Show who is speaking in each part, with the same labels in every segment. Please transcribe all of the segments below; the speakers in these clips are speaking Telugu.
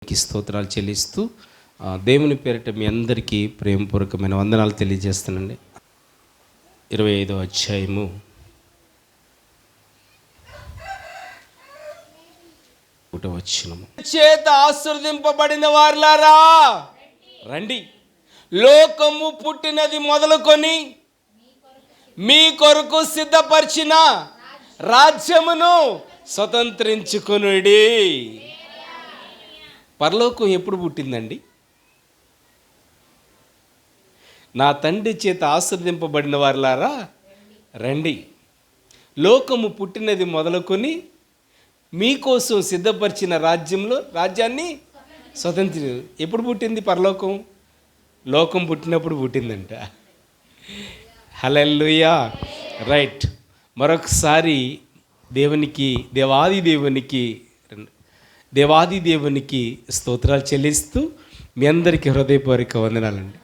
Speaker 1: స్తోత్రాలు చెల్లిస్తూ దేవుని పేరిట మీ అందరికీ ప్రేమపూర్వకమైన వందనాలు తెలియజేస్తానండి. 25వ అధ్యాయము వచనము, చేత ఆశీర్వదింపబడిన వారులారా రండి, లోకము పుట్టినది మొదలుకొని మీ కొరకు సిద్ధపరిచిన రాజ్యమును స్వతంత్రించుకొనుడి. పరలోకం ఎప్పుడు పుట్టిందండి? నా తండ్రి చేత ఆశీర్వదింపబడిన వారులారా రండి, లోకము పుట్టినది మొదలుకొని మీకోసం సిద్ధపరిచిన రాజ్యాన్ని స్వతంత్రి. ఎప్పుడు పుట్టింది పరలోకం? లోకం పుట్టినప్పుడు పుట్టిందంట. హల్లెలూయా. రైట్. మరొకసారి దేవాది దేవునికి స్తోత్రాలు చెల్లిస్తూ మీ అందరికీ హృదయపూర్వక వందనాలండి.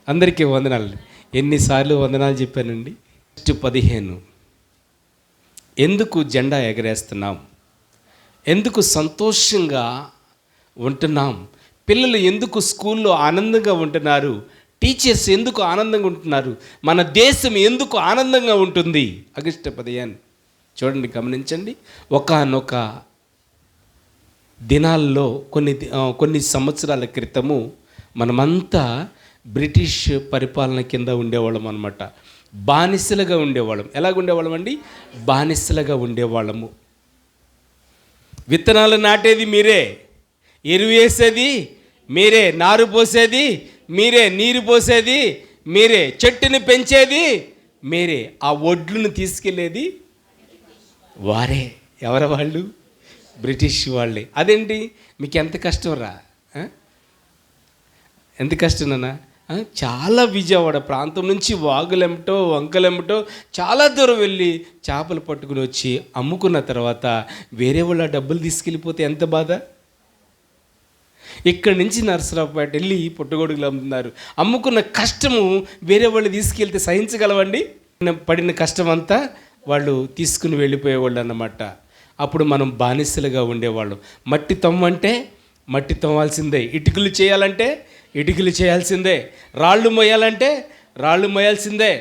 Speaker 1: అందరికీ వందనాలండి. ఎన్నిసార్లు వందనాలు చెప్పానండి? 15 ఎందుకు జెండా ఎగరేస్తున్నాం? ఎందుకు సంతోషంగా ఉంటున్నాం? పిల్లలు ఎందుకు స్కూల్లో ఆనందంగా ఉంటున్నారు? టీచర్స్ ఎందుకు ఆనందంగా ఉంటున్నారు? మన దేశం ఎందుకు ఆనందంగా ఉంటుంది? ఆగస్టు 15 చూడండి, గమనించండి. ఒకానొక దినాల్లో కొన్ని సంవత్సరాల క్రితము మనమంతా బ్రిటిష్ పరిపాలన కింద ఉండేవాళ్ళం అనమాట. బానిసలుగా ఉండేవాళ్ళం. ఎలాగ ఉండేవాళ్ళం అండి? బానిసలుగా ఉండేవాళ్ళము. విత్తనాలు నాటేది మీరే, ఎరువు వేసేది మీరే, నారు పోసేది మీరే, నీరు పోసేది మీరే, చెట్టుని పెంచేది మీరే, ఆ ఒడ్లను తీసుకెళ్ళేది వారే. ఎవరు వాళ్ళు? బ్రిటిష్ వాళ్ళే. అదేంటి మీకు ఎంత కష్టం రా? ఎంత కష్టం నాన్న? చాలా విజయవాడ ప్రాంతం నుంచి వాగులెంటో వంకలెంటో చాలా దూరం వెళ్ళి చేపలు పట్టుకుని వచ్చి అమ్ముకున్న తర్వాత వేరే వాళ్ళ డబ్బులు తీసుకెళ్ళిపోతే ఎంత బాధ. ఇక్కడి నుంచి నరసరావుపేట వెళ్ళి పుట్టగొడుగులు అమ్ముతున్నారు. అమ్ముకున్న కష్టము వేరే వాళ్ళు తీసుకెళ్తే సహించగలవండి? పడిన కష్టం అంతా వాళ్ళు తీసుకుని వెళ్ళిపోయేవాళ్ళు అన్నమాట. అప్పుడు మనం బానిసలుగా ఉండేవాళ్ళం. మట్టి తమ్మంటే మట్టి తవ్వాల్సిందే, ఇటుకలు చేయాలంటే ఇటుకలు చేయాల్సిందే, రాళ్ళు మోయాలంటే రాళ్ళు మోయాల్సిందే.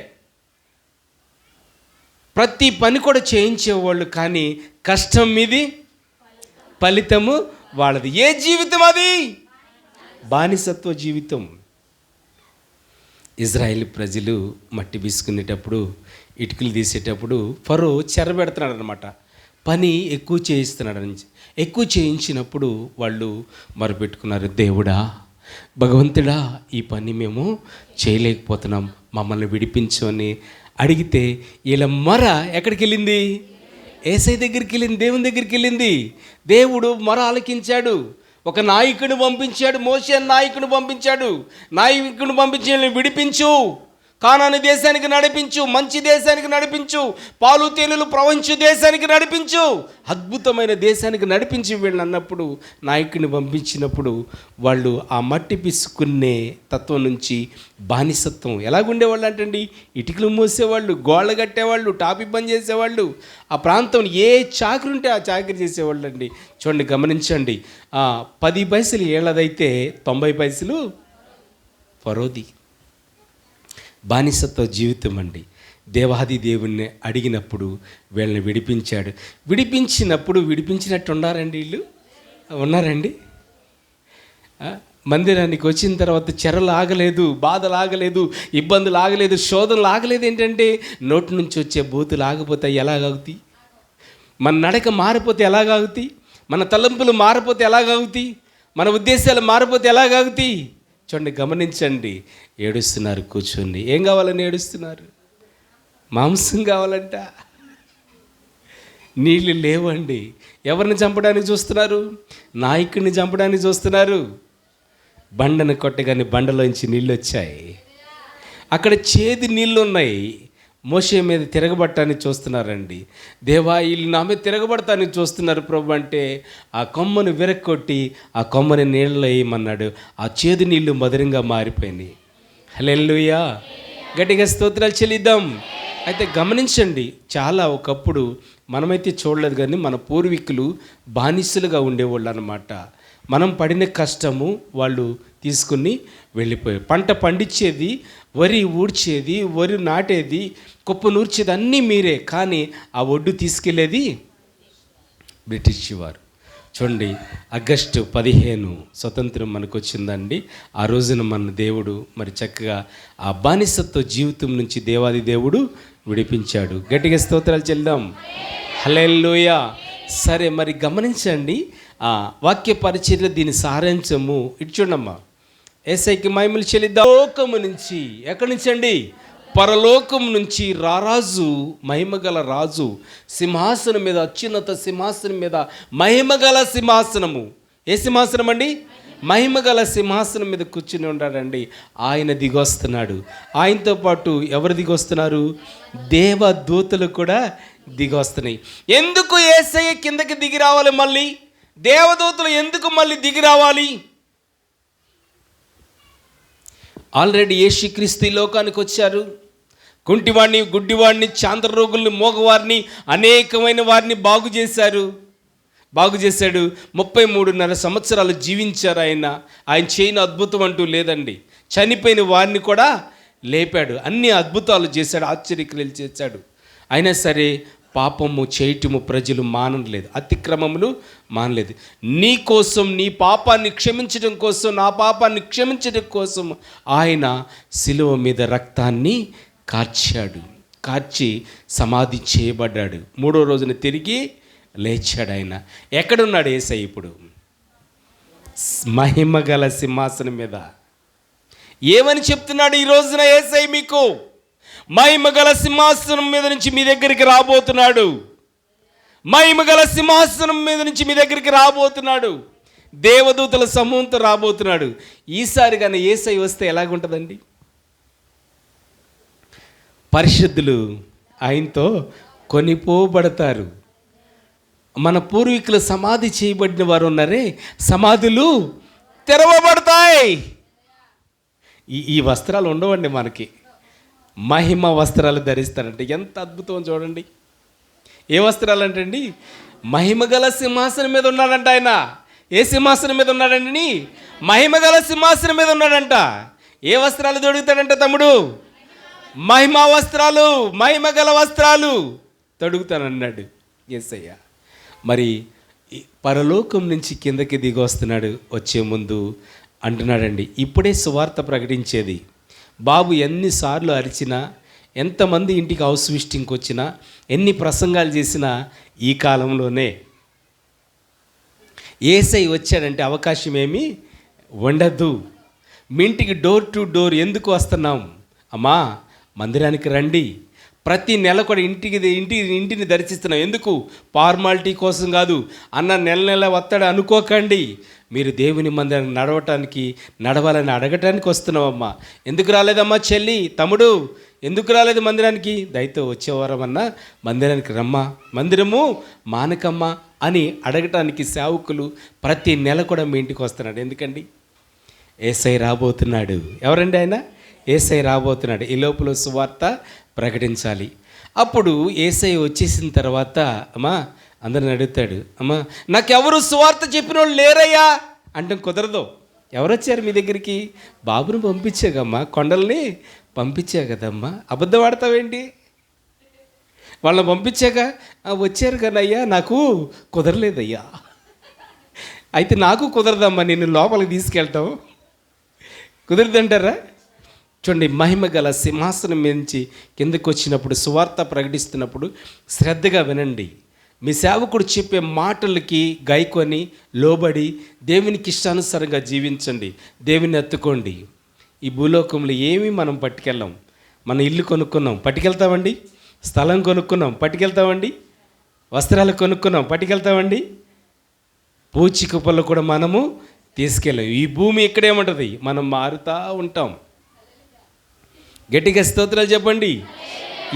Speaker 1: ప్రతి పని కూడా చేయించేవాళ్ళు. కానీ కష్టం మీది, ఫలితము వాళ్ళది. ఏ జీవితం అది? బానిసత్వ జీవితం. ఇజ్రాయేల్ ప్రజలు మట్టి తీసుకునేటప్పుడు, ఇటుకలు తీసేటప్పుడు ఫరో చెరబెడుతున్నాడు అనమాట. పని ఎక్కువ చేయిస్తున్నాడు. ఎక్కువ చేయించినప్పుడు వాళ్ళు మొరపెట్టుకున్నారు, దేవుడా, భగవంతుడా, ఈ పని మేము చేయలేకపోతున్నాం, మమ్మల్ని విడిపించు అని అడిగితే వీళ్ళ మొర ఎక్కడికి వెళ్ళింది? యేసయ్య దగ్గరికి వెళ్ళింది, దేవుని దగ్గరికి వెళ్ళింది. దేవుడు మొర ఆలకించాడు. ఒక నాయకుడిని పంపించాడు, మోషే నాయకుడిని పంపించాడు. నాయకుడిని పంపించి విడిపించు, కానాను దేశానికి నడిపించు, మంచి దేశానికి నడిపించు, పాలు తేనెలు ప్రవహించు దేశానికి నడిపించు, అద్భుతమైన దేశానికి నడిపించి వీళ్ళని అన్నప్పుడు, నాయకుడిని పంపించినప్పుడు వాళ్ళు ఆ మట్టి పిసుకునే తత్వం నుంచి బానిసత్వం. ఎలాగుండేవాళ్ళు అంటండి? ఇటుకలు మోసేవాళ్ళు, గోళ్ళ కట్టేవాళ్ళు, టాపి పని చేసేవాళ్ళు, ఆ ప్రాంతం ఏ చాకరి ఉంటే ఆ చాకరి చేసేవాళ్ళు అండి. చూడండి, గమనించండి. 10 పైసలు ఏళ్ళదైతే 90 పైసలు ఫరోది. బానిసత్వ జీవితం అండి. దేవాది దేవుణ్ణి అడిగినప్పుడు వీళ్ళని విడిపించాడు. విడిపించినట్టు ఉన్నారండి వీళ్ళు? ఉన్నారండి? మందిరానికి వచ్చిన తర్వాత చెరలు ఆగలేదు, బాధలు ఆగలేదు, ఇబ్బందులు ఆగలేదు, శోధనలు ఆగలేదు. ఏంటంటే నోటి నుంచి వచ్చే బూతులు ఆగిపోతే ఎలాగవుతాయి? మన నడక మారిపోతే ఎలాగవుతాయి? మన తలంపులు మారిపోతే ఎలాగవుతాయి? మన ఉద్దేశాలు మారిపోతే ఎలాగవుతాయి? చూడండి, గమనించండి. ఏడుస్తున్నారు కూర్చొని. ఏం కావాలని ఏడుస్తున్నారు? మాంసం కావాలంట. నీళ్ళు లేవండి. ఎవరిని చంపడానికి చూస్తున్నారు? నాయకుడిని చంపడానికి చూస్తున్నారు. బండను కొట్టగానే బండలోంచి నీళ్ళు వచ్చాయి. అక్కడ చేదు నీళ్ళు ఉన్నాయి. మోషే మీద తిరగబడటానికి చూస్తున్నారండి. దేవా, వీళ్ళు నా మీద తిరగబడటానికి చూస్తున్నారు ప్రభు అంటే ఆ కొమ్మను విరక్కొట్టి ఆ కొమ్మని నీళ్ళలో వేయమన్నాడు. ఆ చేదు నీళ్ళు మధురంగా మారిపోయినాయి. హల్లెలూయా. గట్టిగా స్తోత్రాలు చెల్లిద్దాం. అయితే గమనించండి, చాలా ఒకప్పుడు మనమైతే చూడలేదు కానీ మన పూర్వీకులు బానిసలుగా ఉండేవాళ్ళు అన్నమాట. మనం పడిన కష్టము వాళ్ళు తీసుకుని వెళ్ళిపోయారు. పంట పండించేది, వరి ఊడ్చేది, వరి నాటేది, కుప్ప నూర్చేది అన్నీ మీరే, కానీ ఆ ఒడ్డు తీసుకెళ్ళేది బ్రిటిష్ వారు. చూడండి, ఆగస్టు 15 స్వతంత్రం మనకు వచ్చిందండి. ఆ రోజున మన దేవుడు మరి చక్కగా ఆ బానిసత్వ జీవితం నుంచి దేవాది దేవుడు విడిపించాడు. గట్టిగా స్తోత్రాలు చెల్దాం. హల్లెలూయా. సరే, మరి గమనించండి, వాక్య పరిచర్య దీని సారాంశము ఇటు చూడమ్మా. యేసయ్యకి మహిమలు చెల్లిద్దాం. లోకము నుంచి, ఎక్కడి నుంచి అండి? పరలోకం నుంచి రారాజు, మహిమగల రాజు, సింహాసనం మీద, అత్యున్నత సింహాసనం మీద, మహిమగల సింహాసనము. ఏ సింహాసనం అండి? మహిమగల సింహాసనం మీద కూర్చుని ఉన్నాడండి. ఆయన దిగొస్తున్నాడు. ఆయనతో పాటు ఎవరు దిగొస్తున్నారు? దేవదూతలు కూడా దిగొస్తున్నాయి. ఎందుకు యేసయ్య కిందకి దిగి రావాలి? మళ్ళీ దేవదూతలు ఎందుకు మళ్ళీ దిగి రావాలి? ఆల్రెడీ యేసుక్రీస్తు లోకానికి వచ్చారు. కుంటివాడిని, గుడ్డివాడిని, చాంద్ర రోగుల్ని, మోగవారిని, అనేకమైన వారిని బాగు చేశాడు. 33.5 సంవత్సరాలు జీవించారు ఆయన. ఆయన చేయని అద్భుతం అంటూ లేదండి. చనిపోయిన వారిని కూడా లేపాడు. అన్ని అద్భుతాలు చేశాడు, ఆశ్చర్యక్రియలు చేశాడు. అయినా సరే పాపము చేయటము ప్రజలు మానలేదు, అతిక్రమములు మానలేదు. నీ కోసం, నీ పాపాన్ని క్షమించడం కోసం, నా పాపాన్ని క్షమించడం కోసం ఆయన శిలువ మీద రక్తాన్ని కార్చి సమాధి చేయబడ్డాడు. 3వ రోజున తిరిగి లేచాడు. ఆయన ఎక్కడున్నాడు? యేసయ్య ఇప్పుడు మహిమగల సింహాసనం మీద. ఏమని చెప్తున్నాడు ఈ రోజున యేసయ్య? మీకు మహిమగల సింహాసనం మీద నుంచి మీ దగ్గరికి రాబోతున్నాడు. మహిమగల సింహాసనం మీద నుంచి మీ దగ్గరికి రాబోతున్నాడు. దేవదూతల సమూహంతో రాబోతున్నాడు. ఈసారి కానీ యేసయ్య వస్తే ఎలాగుంటుందండి? పరిశుద్ధులు ఆయనతో కొనిపోబడతారు. మన పూర్వీకులు సమాధి చేయబడిన వారు ఉన్నారే, సమాధులు తెరవబడతాయి. ఈ వస్త్రాలు ఉండవండి మనకి. మహిమ వస్త్రాలు ధరిస్తారంటే ఎంత అద్భుతం చూడండి. ఏ వస్త్రాలు అంటండి? మహిమగల సింహాసనం మీద ఉన్నాడంట ఆయన. ఏ సింహాసనం మీద ఉన్నాడండి? మహిమగల సింహాసనం మీద ఉన్నాడంట. ఏ వస్త్రాలు తొడుగుతాడంట తమ్ముడు? మహిమ వస్త్రాలు, మహిమగల వస్త్రాలు తొడుగుతానన్నాడు యేసయ్య. మరి పరలోకం నుంచి కిందకి దిగి వస్తున్నాడు. వచ్చే ముందు అంటున్నాడండి, ఇప్పుడే సువార్త ప్రకటించేది. బాబు ఎన్నిసార్లు అరిచినా, ఎంతమంది ఇంటికి హౌస్ విజిటింగ్కి వచ్చినా, ఎన్ని ప్రసంగాలు చేసినా ఈ కాలంలోనే యేసయ్య వచ్చాడంటే అవకాశం ఏమీ ఉండదు. మీ ఇంటికి డోర్ టు డోర్ ఎందుకు వస్తున్నాం? అమ్మా, మందిరానికి రండి. ప్రతి నెల కూడా ఇంటిని దర్శిస్తున్నాం. ఎందుకు? ఫార్మాలిటీ కోసం కాదు. అన్న నెల వస్తాడు అనుకోకండి. మీరు దేవుని మందిరానికి నడవాలని అడగటానికి వస్తున్నామమ్మా. ఎందుకు రాలేదమ్మా చెల్లి, తమ్ముడు, ఎందుకు రాలేదు మందిరానికి? దయతో వచ్చేవారమన్నా మందిరానికి రమ్మా, మందిరము మానకమ్మా అని అడగటానికి సేవకులు ప్రతి నెల కూడా మీ ఇంటికి వస్తున్నాడు. ఎందుకండి? యేసయ్య రాబోతున్నాడు. ఎవరండి ఆయన? యేసయ్య రాబోతున్నాడు. ఈ లోపల సువార్త ప్రకటించాలి. అప్పుడు యేసయ్య వచ్చేసిన తర్వాత అమ్మా అందరిని అడుగుతాడు, అమ్మా నాకెవరు సువార్త చెప్పిన వాళ్ళు లేరయ్యా అంటే కుదరదు. ఎవరు వచ్చారు మీ దగ్గరికి? బాబును పంపించాకమ్మా, కొండల్ని పంపించా కదమ్మా. అబద్ధం ఆడతావేంటి? వాళ్ళని పంపించాక వచ్చారు కదయ్యా, నాకు కుదరలేదయ్యా. అయితే నాకు కుదరదమ్మా నిన్ను లోపలికి తీసుకెళ్తావు, కుదరదంటారా? చూడండి, మహిమ గల సింహాసనం నుంచి కిందకి వచ్చినప్పుడు, సువార్త ప్రకటిస్తున్నప్పుడు శ్రద్ధగా వినండి. మీ సేవకుడు చెప్పే మాటలకి గైకొని లోబడి దేవునికి ఇష్టానుసారంగా జీవించండి. దేవుని ఎత్తుకోండి. ఈ భూలోకంలో ఏమీ మనం పట్టుకెళ్ళాం. మన ఇల్లు కొనుక్కున్నాం, పట్టుకెళ్తామండి. స్థలం కొనుక్కున్నాం, పట్టుకెళ్తామండి. వస్త్రాలు కొనుక్కున్నాం, పట్టుకెళ్తామండి. పూచిక పళ్ళు కూడా మనము తీసుకెళ్ళాం. ఈ భూమి ఇక్కడేముంటుంది, మనం మారుతూ ఉంటాం. గట్టిగా స్తోత్రాలు చెప్పండి.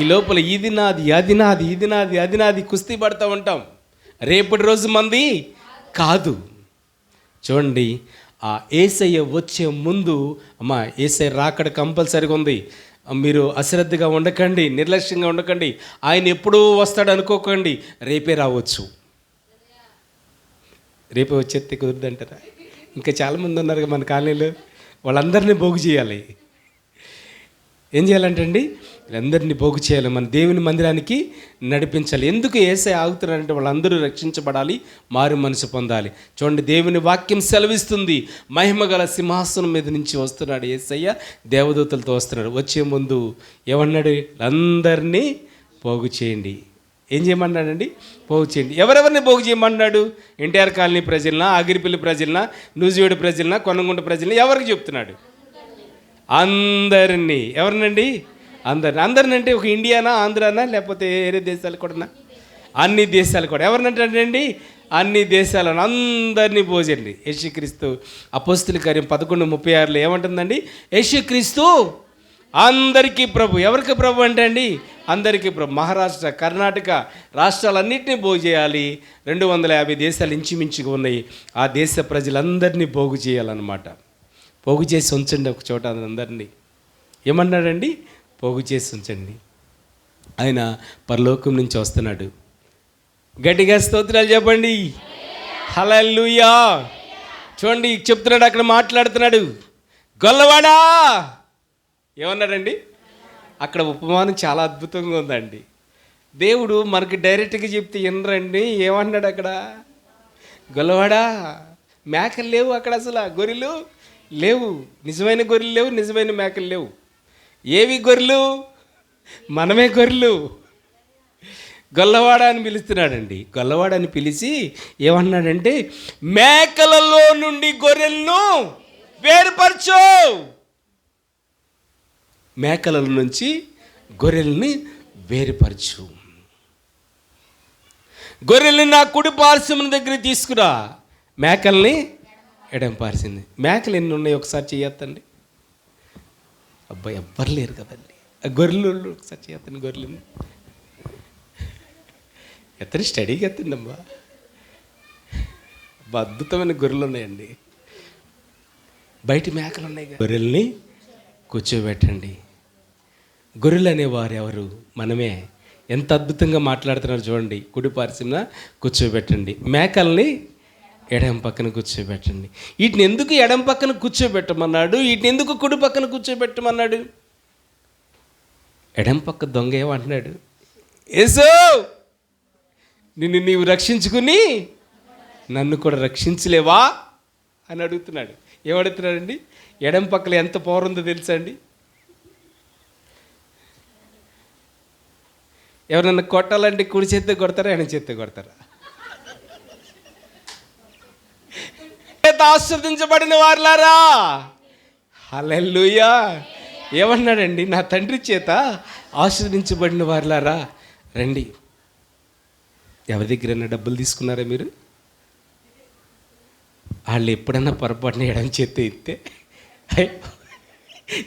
Speaker 1: ఈ లోపల ఇది నాది, అది నాది, ఇది నాది, అది నాది కుస్తీ పడుతూ ఉంటాం. రేపటి రోజు మంది కాదు. చూడండి, ఆ యేసయ్య వచ్చే ముందు అమ్మా యేసయ్య రాకడ కంపల్సరీగా ఉంది. మీరు అశ్రద్ధగా ఉండకండి, నిర్లక్ష్యంగా ఉండకండి. ఆయన ఎప్పుడూ వస్తాడు అనుకోకండి. రేపే రావచ్చు. రేపే వచ్చేస్తే కుదురుదంటారా? ఇంకా చాలామంది ఉన్నారు మన కాలనీలో, వాళ్ళందరినీ పోగు చేయాలి. ఏం చేయాలంటే అండి, వీళ్ళందరినీ పోగు చేయాలి, మన దేవుని మందిరానికి నడిపించాలి. ఎందుకు యేసయ్య ఆగుతున్నారంటే వాళ్ళందరూ రక్షించబడాలి, మారు మనసు పొందాలి. చూడండి, దేవుని వాక్యం సెలవిస్తుంది, మహిమగల సింహాసనం మీద నుంచి వస్తున్నాడు యేసయ్య, దేవదూతలతో వస్తున్నాడు. వచ్చే ముందు ఏమన్నాడు? అందరినీ పోగు చేయండి. ఏం చేయమన్నాడండి? పోగు చేయండి. ఎవరెవరిని పోగు చేయమన్నాడు? ఎన్టీఆర్ కాలనీ ప్రజలనా, ఆగిరిపల్లి ప్రజలనా, నూజివేడు ప్రజలనా, కొనగుంట ప్రజలనా? ఎవరికి చెప్తున్నాడు? అందరినీ. ఎవరినండి? అందరిని అంటే ఒక ఇండియానా, ఆంధ్రానా, లేకపోతే వేరే దేశాలు కూడానా? అన్ని దేశాలు కూడా. ఎవరినంటే అన్ని దేశాలను అందరినీ పోజండి. యేసుక్రీస్తు అపోస్తలుల కార్యం 11:36 ఏమంటుందండి? యేసుక్రీస్తు అందరికీ ప్రభు. ఎవరికి ప్రభు అంటే అండి? అందరికీ ప్రభు. మహారాష్ట్ర, కర్ణాటక రాష్ట్రాలన్నింటినీ పోగు చేయాలి. 250 దేశాలు ఇంచుమించుగా ఉన్నాయి. ఆ దేశ ప్రజలందరినీ పోగు చేయాలన్నమాట. పోగు చేసి ఉంచండి ఒక చోట అందరినీ. ఏమన్నాడండి? పోగు చేసి ఉంచండి. ఆయన పరలోకం నుంచి వస్తున్నాడు. గట్టిగా స్తోత్రాలు చెప్పండి. హల్లెలూయా. చూడండి, చెప్తున్నాడు, అక్కడ మాట్లాడుతున్నాడు. గొల్లవాడా ఏమన్నాడండి? అక్కడ ఉపమానం చాలా అద్భుతంగా ఉందండి. దేవుడు మనకి డైరెక్ట్గా చెప్తే వినరండి. ఏమన్నాడు అక్కడ? గొల్లవాడా, మేకలు లేవు అక్కడ, అసలు గొర్రెలు లేవు, నిజమైన గొర్రెలు లేవు, నిజమైన మేకలు లేవు. ఏవి గొర్రెలు? మనమే గొర్రెలు. గొల్లవాడ అని పిలుస్తున్నాడండి. గొల్లవాడ అని పిలిచి ఏమన్నాడంటే, మేకలలో నుండి గొర్రెలను వేరుపరచు. మేకల నుంచి గొర్రెల్ని వేరుపరచు. గొర్రెల్ని నా కుడి పార్శ్వమున దగ్గర తీసుకురా, మేకల్ని ఎడం పార్సింది. మేకలు ఎన్ని ఉన్నాయి ఒకసారి చేయొద్దండి. అబ్బాయి ఎవ్వరు లేరు కదండి. గొర్రెలు ఒకసారి చేయొద్దండి. గొర్రెలు ఎత్తని స్టడీగా ఎత్తండమ్మా. అద్భుతమైన గొర్రెలు ఉన్నాయండి. బయట మేకలు ఉన్నాయి. గొర్రెల్ని కూర్చోబెట్టండి. గొర్రెలు అనేవారు ఎవరు? మనమే. ఎంత అద్భుతంగా మాట్లాడుతున్నారు చూడండి. కుడి పార్శ్వమున కూర్చోబెట్టండి, మేకల్ని ఎడం పక్కన కూర్చోబెట్టండి. వీటిని ఎందుకు ఎడం పక్కన కూర్చోబెట్టమన్నాడు? వీటిని ఎందుకు కుడి పక్కన కూర్చోబెట్టమన్నాడు? ఎడం పక్క దొంగ ఏమంటున్నాడు? యేసు, నిన్ను నీవు రక్షించుకుని నన్ను కూడా రక్షించలేవా అని అడుగుతున్నాడు. ఏమడుగుతున్నాడండి? ఎడం పక్కల ఎంత పవర్ ఉందో తెలుసా అండి? ఎవరన్నా కొట్టాలంటే కుడి చేత్తో కొడతారా, ఎడం చేత్తో కొడతారా? ఆశీర్వదించబడిన వారులారా, హల్లెలూయా. ఏమన్నాడండి? నా తండ్రి చేత ఆశీర్వదించబడిన వారులారా రండి. ఎవరి దగ్గరైనా డబ్బులు తీసుకున్నారా మీరు? వాళ్ళు ఎప్పుడన్నా పొరపాటున ఎడం చేత్తో ఇస్తే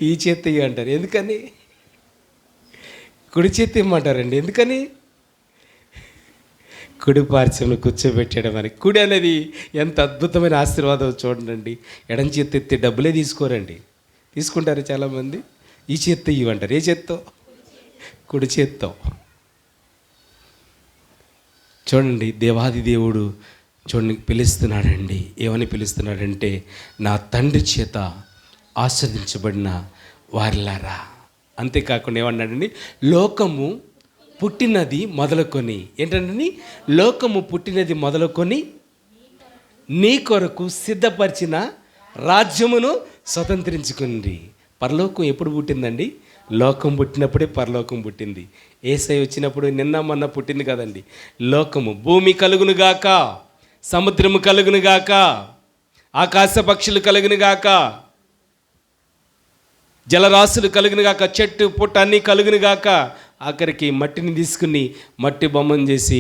Speaker 1: ఈ చేత్తో ఇవి అంటారు. ఎందుకని? కుడి చేత్తో ఇమ్మంటారండి. ఎందుకని? కుడి పార్శ్వంలో కూర్చోబెట్టడం అని. కుడి అనేది ఎంత అద్భుతమైన ఆశీర్వాదం చూడండి. ఎడం చేత్తో ఎత్తే డబ్బులే తీసుకోరండి. తీసుకుంటారు చాలామంది. ఈ చేత్తో ఇవ్వంటారు. ఏ చేత్తో? కుడి చేత్తో. చూడండి, దేవాది దేవుడు చూడండి పిలుస్తున్నాడండి. ఏమని పిలుస్తున్నాడంటే, నా తండ్రి చేత ఆస్వాదించబడిన వారిలారా. అంతేకాకుండా ఏమన్నాడండి? లోకము పుట్టినది మొదలుకొని, ఏంటంటే లోకము పుట్టినది మొదలుకొని నీ కొరకు సిద్ధపరిచిన రాజ్యమును స్వతంత్రించుకుంది. పరలోకం ఎప్పుడు పుట్టిందండి? లోకం పుట్టినప్పుడే పరలోకం పుట్టింది. యేసయ్య వచ్చినప్పుడు నిన్న మొన్న పుట్టింది కదండి. లోకము, భూమి కలుగునుగాక, సముద్రము కలుగునుగాక, ఆకాశ పక్షులు కలుగునుగాక, జలరాశులు కలుగునుగాక, చెట్టు పుట్ట అన్నీ కలుగునుగాక. ఆఖరికి మట్టిని తీసుకుని మట్టి బొమ్మను చేసి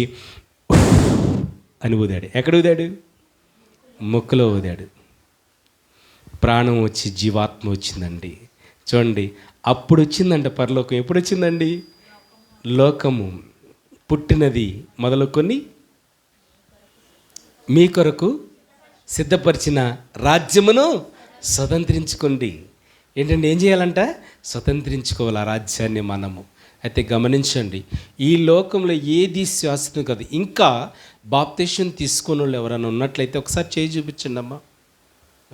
Speaker 1: అని ఊదాడు. ఎక్కడ ఊదాడు? ముక్కులో ఊదాడు. ప్రాణం వచ్చి జీవాత్మ వచ్చిందండి. చూడండి, అప్పుడు వచ్చిందంట పరలోకం. ఎప్పుడు వచ్చిందండి? లోకము పుట్టినది మొదలుకొని మీ కొరకు సిద్ధపరిచిన రాజ్యమును స్వతంత్రించుకోండి. ఏంటంటే ఏం చేయాలంట? స్వతంత్రించుకోవాలి ఆ రాజ్యాన్ని మనము. అయితే గమనించండి, ఈ లోకంలో ఏది శాశ్వతం కాదు. ఇంకా బాప్తిసం తీసుకున్న వాళ్ళు ఎవరైనా ఉన్నట్లయితే ఒకసారి చేయి చూపించండి అమ్మా.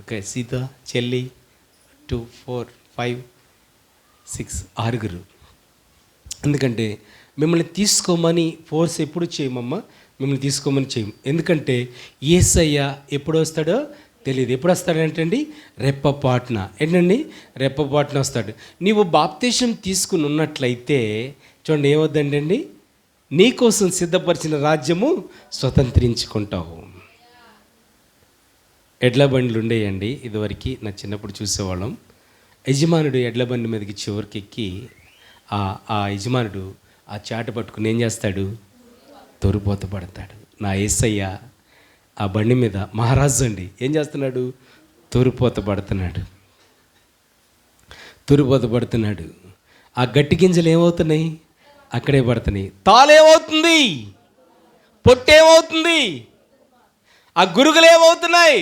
Speaker 1: ఓకే, సీత, చెల్లి, 2, 4, 5, 6, 6. ఎందుకంటే మిమ్మల్ని తీసుకోమని ఫోర్స్ ఎప్పుడు చేయమమ్మా, మిమ్మల్ని తీసుకోమని చేయము. ఎందుకంటే యేసయ్య ఎప్పుడు వస్తాడో తెలియదు. ఎప్పుడు వస్తాడంటండి? రెప్పపాటున. ఏంటండి? రెప్పపాటున వస్తాడు. నీవు బాప్తీసం తీసుకుని ఉన్నట్లయితే చూడండి ఏమవుద్దండి, నీకోసం సిద్ధపరిచిన రాజ్యము స్వతంత్రించుకుంటావు. ఎడ్ల బండ్లు ఉండేయండి ఇదివరకు, నా చిన్నప్పుడు చూసేవాళ్ళం. యజమానుడు ఎడ్ల బండి మీదకి చివరికి ఎక్కి ఆ యజమానుడు ఆ చాట పట్టుకుని ఏం చేస్తాడు? తొరిపోత పడతాడు. నా యేసయ్య ఆ బండి మీద మహారాజు అండి, ఏం చేస్తున్నాడు? తొరిపోత పడుతున్నాడు. తొరిపోత పడుతున్నాడు. ఆ గట్టి గింజలు ఏమవుతున్నాయి? అక్కడే పడుతున్నాయి. తాళేమవుతుంది? పొట్టేమవుతుంది? ఆ గురుగులు ఏమవుతున్నాయి?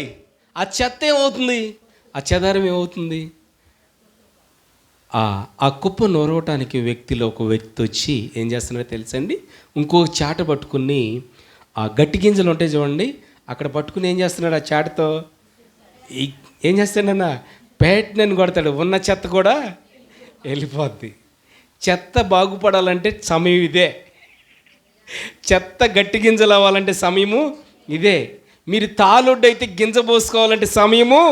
Speaker 1: ఆ చెత్త ఏమవుతుంది? ఆ చెదారం ఏమవుతుంది? ఆ కుప్ప నొరవటానికి ఒక వ్యక్తి వచ్చి ఏం చేస్తున్నాడో తెలుసండి, ఇంకొక చాట పట్టుకుని ఆ గట్టి గింజలు ఉంటాయి చూడండి, అక్కడ పట్టుకుని ఏం చేస్తున్నాడు? ఆ చాటతో ఏం చేస్తాడన్నా? పేటనని కొడతాడు. ఉన్న చెత్త కూడా వెళ్ళిపోద్ది. చెత్త బాగుపడాలంటే సమయం ఇదే. చెత్త గట్టి గింజలు అవ్వాలంటే సమయము ఇదే. మీరు తాలుడ్డు అయితే గింజ పోసుకోవాలంటే సమయము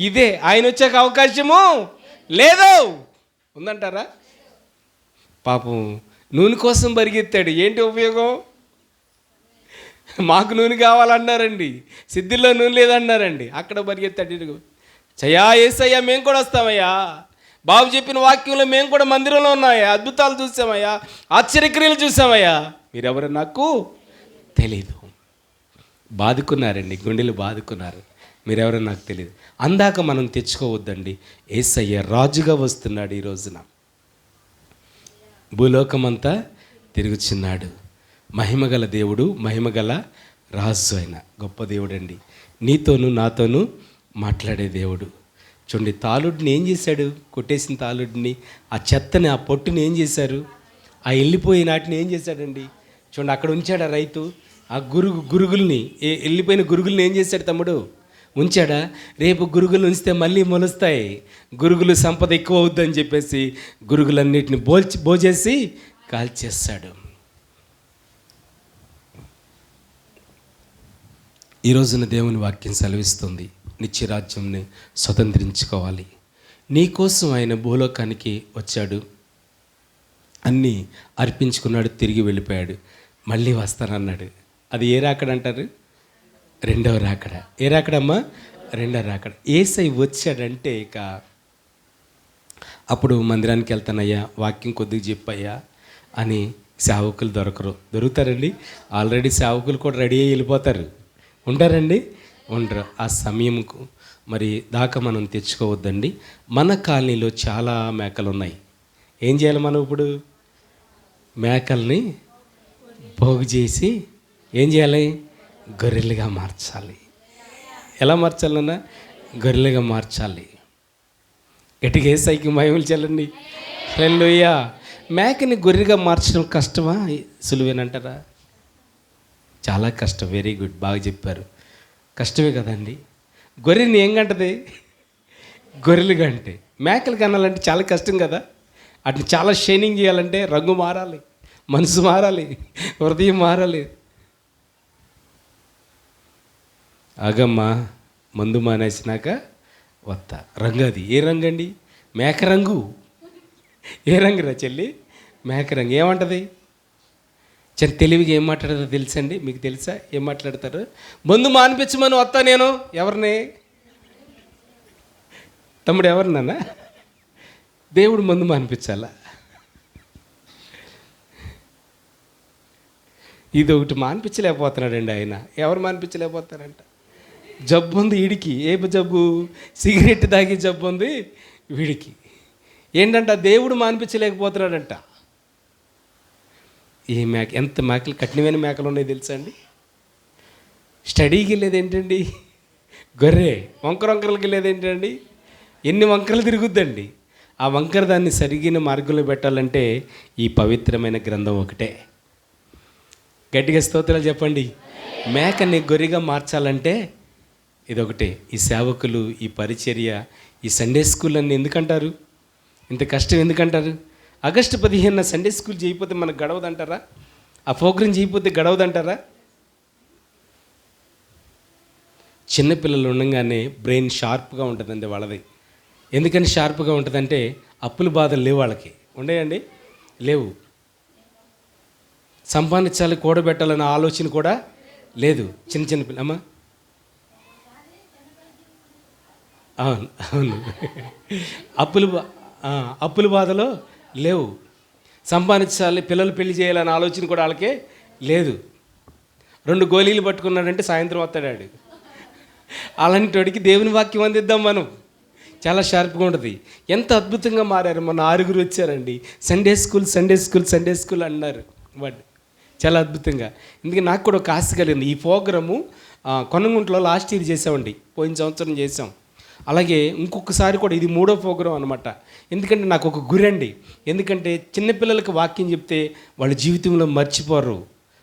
Speaker 1: ఇదే. ఆయన వచ్చాక అవకాశము లేదు. ఉందంటారా? పాపం నూనె కోసం పరిగెత్తాడు. ఏంటి ఉపయోగం? మాకు నూనె కావాలన్నారండి, సిద్ధిలో నూనె లేదన్నారండి. అక్కడ పరిగెత్తాడు. చయా యేసయ్యా, మేము కూడా వస్తామయ్యా, బాబు చెప్పిన వాక్యంలో మేము కూడా మందిరంలో ఉన్నాయా, అద్భుతాలు చూసామయ్యా, ఆశ్చర్యక్రియలు చూసామయ్యా, మీరెవరో నాకు తెలీదు. బాదుకున్నారండి, గుండెలు బాదుకున్నారు. మీరెవరో నాకు తెలియదు. అందాక మనం తెచ్చుకోవద్దండి. యేసయ్య రాజుగా వస్తున్నాడు. ఈ రోజున భూలోకమంతా తిరుగుచున్నాడు. మహిమగల దేవుడు, మహిమగల రాజు అయిన గొప్ప దేవుడు అండి. నీతోనూ నాతోనూ మాట్లాడే దేవుడు. చూడండి, తాలుడిని ఏం చేశాడు? కొట్టేసిన తాలుడిని, ఆ చెత్తని, ఆ పొట్టుని ఏం చేశారు? ఆ వెళ్ళిపోయిన వాటిని ఏం చేశాడండి? చూడండి, అక్కడ ఉంచాడు ఆ రైతు. ఆ గురుగుల్ని, వెళ్ళిపోయిన గురుగుల్ని ఏం చేశాడు తమ్ముడు? ఉంచాడా? రేపు గురుగులు ఉంచితే మళ్ళీ మొలుస్తాయి, గురుగులు సంపద ఎక్కువ అవుద్దని చెప్పేసి గురుగులన్నిటిని భోజేసి కాల్చేస్తాడు. ఈ రోజున దేవుని వాక్యం సెలవిస్తుంది, నిత్యరాజ్యంని స్వతంత్రించుకోవాలి. నీకోసం ఆయన భూలోకానికి వచ్చాడు, అన్నీ అర్పించుకున్నాడు, తిరిగి వెళ్ళిపోయాడు, మళ్ళీ వస్తానన్నాడు. అది ఏ రాకడ అంటారు? రెండవ రాకడ. ఏ రాకడమ్మా? రెండవ రాకడ. యేసయ్య వచ్చాడంటే ఇక అప్పుడు మందిరానికి వెళ్తానయ్యా, వాక్యం కొద్దిగా చెప్పయ్యా అని సేవకులు దొరుకుతారండి. ఆల్రెడీ సేవకులు కూడా రెడీ అయ్యి వెళ్ళిపోతారు. ఉంటారండి? ఉండరు. ఆ సమయంకు మరి దాకా మనం తెచ్చుకోవద్దండి. మన కాలనీలో చాలా మేకలు ఉన్నాయి. ఏం చేయాలి మనం ఇప్పుడు? మేకల్ని పోగు చేసి ఏం చేయాలి? గొర్రెలుగా మార్చాలి. ఎలా మార్చాలన్నా? గొర్రెలుగా మార్చాలి. గట్టిగా యేసయ్యకి మహిమలు చెల్లండి. హల్లెలూయా. మేకని గొర్రెగా మార్చడం కష్టమా, సులువేనంటారా? చాలా కష్టం. వెరీ గుడ్, బాగా చెప్పారు. కష్టమే కదండి. గొర్రెని ఏం కంటది? గొర్రెలు కంటే. మేకలు కనాలంటే చాలా కష్టం కదా. వాటిని చాలా షైనింగ్ చేయాలంటే రంగు మారాలి, మనసు మారాలి, హృదయం మారాలి. ఆగమ్మా, మందు మానేసినాక వత్తా. రంగు అది ఏ రంగు అండి? మేక రంగు. ఏ రంగురా చెల్లి? మేక రంగు. ఏమంటది? చాలా తెలివిగా ఏం మాట్లాడతారో తెలుసండి? మీకు తెలుసా ఏం మాట్లాడతారు? మందు మానిపించమని వస్తా నేను. ఎవరిని? తమ్ముడు ఎవరినన్నా? దేవుడు మందు మానిపించాలా? ఇది ఒకటి మానిపించలేకపోతున్నాడండి ఆయన. ఎవరు మానిపించలేకపోతారంట? జబ్బు ఉంది వీడికి. ఏ జబ్బు? సిగరెట్ తాగి జబ్బు ఉంది వీడికి. ఏంటంట? దేవుడు మానిపించలేకపోతున్నాడంట. ఈ మేక, ఎంత మేకలు, కఠినమైన మేకలు ఉన్నాయి తెలుసా అండి? స్టడీకి వెళ్ళేది ఏంటండి? గొర్రె. వంకరకి వెళ్ళేది ఏంటండి? ఎన్ని వంకరలు తిరుగుద్దండి. ఆ వంకర దాన్ని సరిగిన మార్గంలో పెట్టాలంటే ఈ పవిత్రమైన గ్రంథం ఒకటే. గట్టిగా స్తోత్రాలు చెప్పండి. మేకని గొర్రెగా మార్చాలంటే ఇదొకటే. ఈ సేవకులు, ఈ పరిచర్య, ఈ సండే స్కూల్ అన్నీ ఎందుకంటారు? ఇంత కష్టం ఎందుకంటారు? ఆగస్టు 15న సండే స్కూల్ చేయకపోతే మనకు గడవదంటారా? ఆ ప్రోగ్రాం చేయకపోతే గడవదంటారా? చిన్నపిల్లలు ఉండగానే బ్రెయిన్ షార్ప్గా ఉంటుందండి వాళ్ళది. ఎందుకని షార్ప్గా ఉంటుందంటే అప్పుల బాధలు లేవు వాళ్ళకి. ఉండేయండి? లేవు. సంపాదించాలి, కూడబెట్టాలన్న ఆలోచన కూడా లేదు. చిన్న చిన్న పిల్ల అమ్మా. అవును, అవును. అప్పుల బాధలో లేవు. సంపాదించాలి, పిల్లలు పెళ్లి చేయాలనే ఆలోచన కూడా వాళ్ళకే లేదు. 2 గోళీలు పట్టుకున్నాడంటే సాయంత్రం వస్తాడు. అలాంటి వాడికి దేవుని వాక్యం అందిద్దాం మనం. చాలా షార్ప్గా ఉంటుంది. ఎంత అద్భుతంగా మారారు. మన 6 వచ్చారండి. Sunday school Sunday school Sunday school అన్నారు. బట్ చాలా అద్భుతంగా. ఎందుకంటే నాకు కూడా ఒక ఆశ కలిగింది. ఈ ప్రోగ్రాము కొనగుంటలో లాస్ట్ ఇయర్ చేసామండి, పోయిన సంవత్సరం చేసాం. అలాగే ఇంకొకసారి కూడా ఇది 3వ ప్రోగ్రాం అనమాట. ఎందుకంటే నాకు ఒక గురి అండి. ఎందుకంటే చిన్నపిల్లలకి వాక్యం చెప్తే వాళ్ళ జీవితంలో మర్చిపోరు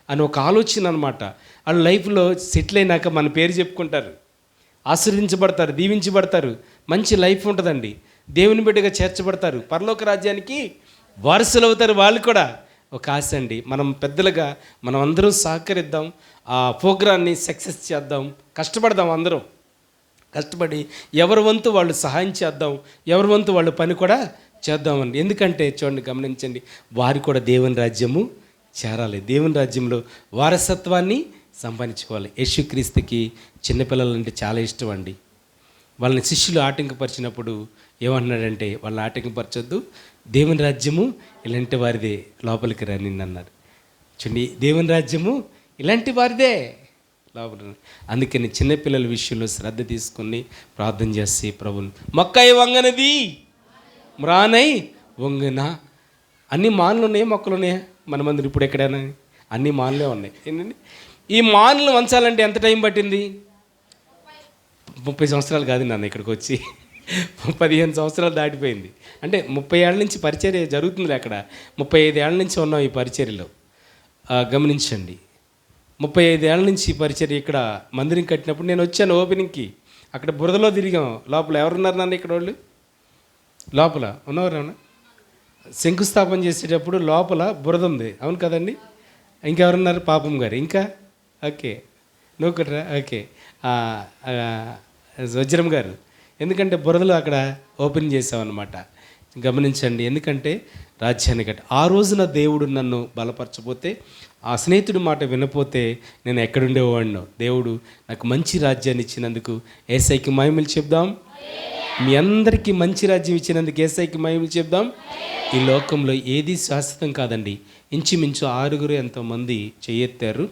Speaker 1: అని ఒక ఆలోచన అనమాట. వాళ్ళ లైఫ్లో సెటిల్ అయినాక మన పేరు చెప్పుకుంటారు, ఆశీర్వించబడతారు, దీవించబడతారు, మంచి లైఫ్ ఉంటుందండి, దేవుని బిడ్డగా చేర్చబడతారు, పరలోక రాజ్యానికి వారసులు అవుతారు. వాళ్ళు కూడా ఒక ఆశ అండి. మనం పెద్దలుగా మనం అందరం సహకరిద్దాం, ఆ ప్రోగ్రాన్ని సక్సెస్ చేద్దాం, కష్టపడదాం. అందరం కష్టపడి ఎవరి వంతు వాళ్ళు సహాయం చేద్దాం, ఎవరి వంతు వాళ్ళు పని కూడా చేద్దామండి. ఎందుకంటే చూడండి, గమనించండి, వారు కూడా దేవుని రాజ్యము చేరాలి, దేవుని రాజ్యంలో వారసత్వాన్ని సంపాదించుకోవాలి. యేసుక్రీస్తుకి చిన్నపిల్లలంటే చాలా ఇష్టం అండి. వాళ్ళని శిష్యులు ఆటంకపరిచినప్పుడు ఏమంటున్నాడంటే, వాళ్ళని ఆటంకపరచొద్దు, దేవుని రాజ్యము ఇలాంటి వారిదే, లోపలికి రండి అన్నారు. చూడండి, దేవుని రాజ్యము ఇలాంటి వారిదే, లోపల. అందుకని చిన్నపిల్లల విషయంలో శ్రద్ధ తీసుకుని ప్రార్థన చేసి, ప్రభుని మొక్కయి వంగనది మ్రానై వంగనా. అన్ని మానులు ఉన్నాయి, మొక్కలు ఉన్నాయా మన మందిరం? ఇప్పుడు ఎక్కడైనా అన్ని మానులే ఉన్నాయి. ఏంటండి, ఈ మానులు వంచాలంటే ఎంత టైం పట్టింది? 30 సంవత్సరాలు కాదు నాన్న, ఇక్కడికి వచ్చి 15 సంవత్సరాలు దాటిపోయింది. అంటే 30 ఏళ్ళ నుంచి పరిచర్య జరుగుతుంది అక్కడ. 35 ఏళ్ళ నుంచి ఉన్నాం ఈ పరిచర్యలో. గమనించండి, 35 ఏళ్ళ నుంచి ఈ పరిచర్య. ఇక్కడ మందిరం కట్టినప్పుడు నేను వచ్చాను ఓపెనింగ్కి, అక్కడ బురదలో తిరిగాం. లోపల ఎవరున్నారు నాన్న ఇక్కడ? వాళ్ళు లోపల ఉన్నవారు. శంకుస్థాపన చేసేటప్పుడు లోపల బురద ఉంది, అవును కదండి? ఇంకెవరున్నారు? పాపం గారు. ఇంకా ఓకే, నువ్వు కట్టరా? ఓకే, వజ్రం గారు. ఎందుకంటే బురదలో అక్కడ ఓపెన్ చేసామన్నమాట. గమనించండి, ఎందుకంటే రాజ్యాన్ని కట్టి ఆ రోజున దేవుడు నన్ను బలపరచపోతే, ఆ స్నేహితుడి మాట వినపోతే నేను ఎక్కడుండేవాడినో. దేవుడు నాకు మంచి రాజ్యాన్ని ఇచ్చినందుకు యేసయ్యకి మహిమలు చెప్దాం. మీ అందరికీ మంచి రాజ్యం ఇచ్చినందుకు యేసయ్యకి మహిమలు చెప్దాం. ఈ లోకంలో ఏది శాశ్వతం కాదండి. ఇంచుమించు 6 ఎంతోమంది చేయెత్తారు.